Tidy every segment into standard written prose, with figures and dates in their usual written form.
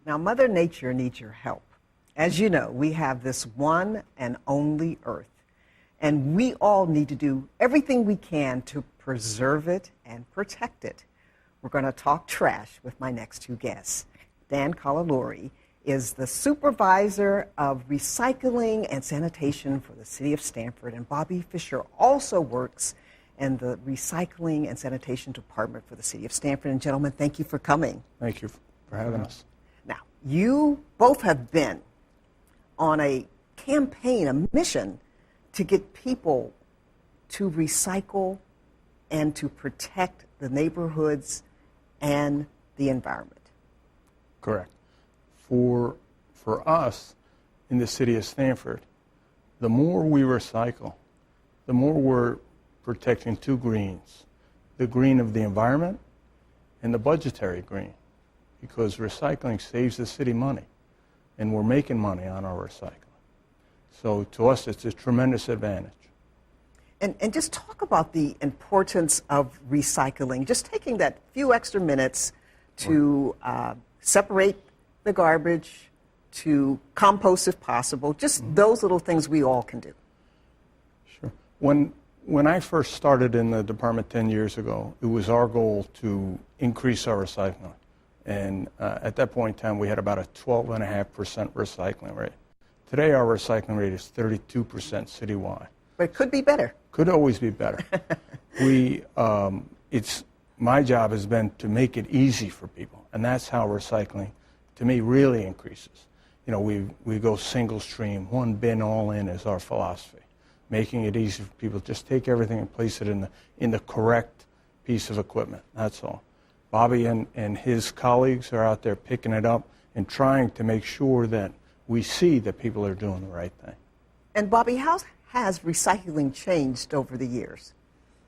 Now, Mother Nature needs your help. As you know, we have this one and only Earth, and we all need to do everything we can to preserve it and protect it. We're going to talk trash with my next two guests. Dan Colleluori is the supervisor of recycling and sanitation for the city of Stamford, and Bobby Fisher also works in the recycling and sanitation department for the city of Stamford. And gentlemen, thank you for coming. Thank you for having us. Now, you both have been on a campaign, a mission to get people to recycle and to protect the neighborhoods and the environment. Correct. For us in the city of Stamford, the more we recycle, the more we're protecting two greens, the green of the environment and the budgetary green, because recycling saves the city money, and we're making money on our recycling. So to us, it's a tremendous advantage. And just talk about the importance of recycling, just taking that few extra minutes to separate the garbage, to compost if possible, just those little things we all can do. Sure. When I first started in the department 10 years ago, it was our goal to increase our recycling. And at that point in time, we had about a 12.5% recycling rate. Today, our recycling rate is 32% citywide. But it could be better. Could always be better. My job has been to make it easy for people, and that's how recycling, to me, really increases. You know, we go single stream, one bin all in is our philosophy, making it easy for people. Just take everything and place it in the correct piece of equipment. That's all. Bobby and his colleagues are out there picking it up and trying to make sure that we see that people are doing the right thing. And Bobby, how has recycling changed over the years?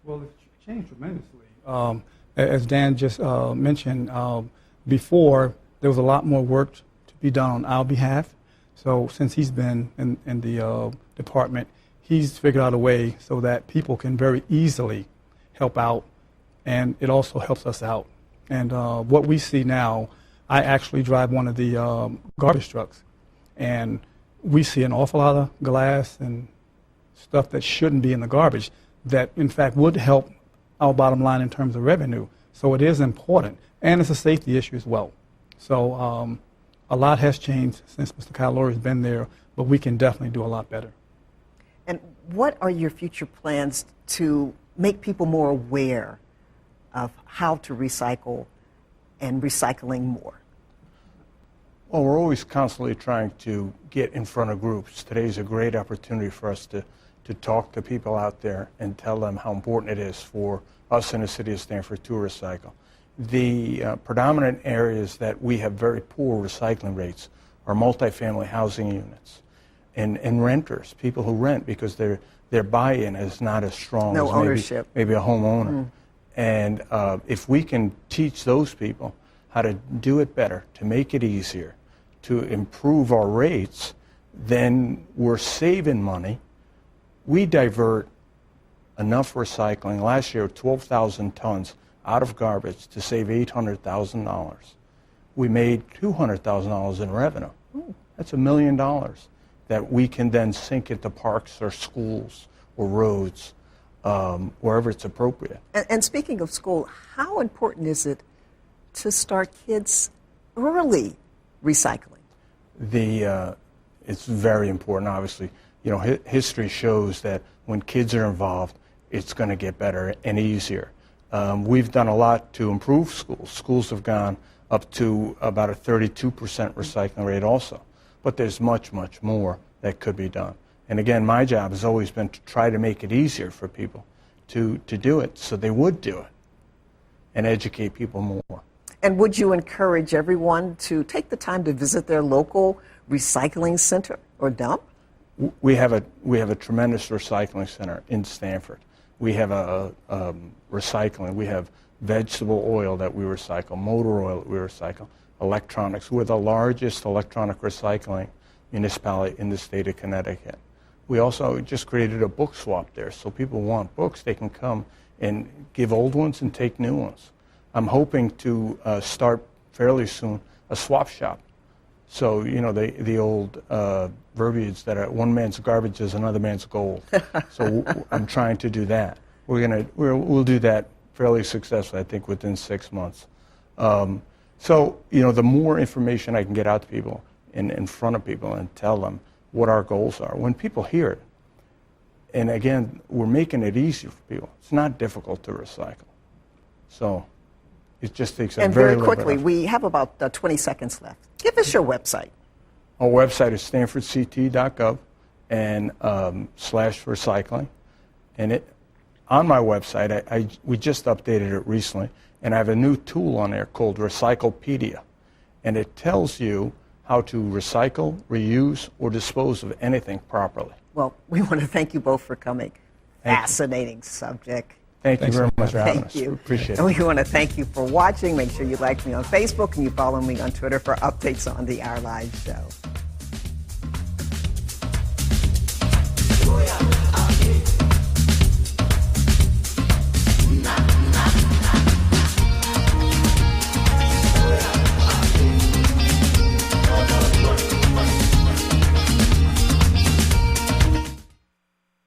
Well, it's changed tremendously. As Dan just mentioned, before there was a lot more work to be done on our behalf. So since he's been in the department, he's figured out a way so that people can very easily help out, and it also helps us out. And what we see now, I actually drive one of the garbage trucks, and we see an awful lot of glass and stuff that shouldn't be in the garbage that, in fact, would help our bottom line in terms of revenue. So it is important, and it's a safety issue as well. So a lot has changed since Mr. Colleluori has been there, but we can definitely do a lot better. And what are your future plans to make people more aware of how to recycle and recycling more? Well, we're always constantly trying to get in front of groups. Today's a great opportunity for us to talk to people out there and tell them how important it is for us in the city of Stamford to recycle. The predominant areas that we have very poor recycling rates are multifamily housing units and renters, people who rent because their buy-in is not as strong no as ownership. maybe a homeowner. And if we can teach those people how to do it better, to make it easier, to improve our rates, then we're saving money. We divert enough recycling. Last year, 12,000 tons out of garbage to save $800,000. We made $200,000 in revenue. That's $1 million that we can then sink into parks or schools or roads, wherever it's appropriate. And speaking of school, how important is it to start kids early recycling? It's very important, obviously. You know, history shows that when kids are involved, it's going to get better and easier. We've done a lot to improve schools. Schools have gone up to about a 32% recycling rate also. But there's much, much more that could be done. And again, my job has always been to try to make it easier for people to do it so they would do it and educate people more. And would you encourage everyone to take the time to visit their local recycling center or dump? We have a tremendous recycling center in Stamford. We have a recycling. We have vegetable oil that we recycle, motor oil that we recycle, electronics. We're the largest electronic recycling municipality in the state of Connecticut. We also just created a book swap there, so people want books, they can come and give old ones and take new ones. I'm hoping to start fairly soon a swap shop So, you know, the old verbiage that one man's garbage is another man's gold. So I'm trying to do that. We'll do that fairly successfully, I think, within 6 months. So, you know, the more information I can get out to people, in front of people, and tell them what our goals are, when people hear it, and again, we're making it easier for people. It's not difficult to recycle. So it just takes a And very very little quickly, bit of- we have about 20 seconds left. Give us your website. Our website is stanfordct.gov and /recycling. And on my website, we just updated it recently, and I have a new tool on there called Recyclepedia. And it tells you how to recycle, reuse, or dispose of anything properly. Well, we want to thank you both for coming. Thank you. Fascinating subject. Thank you very much for having Thank us. you. Appreciate And it. we want to thank you for watching. Make sure you like me on Facebook and you follow me on Twitter for updates on the Our Lives show.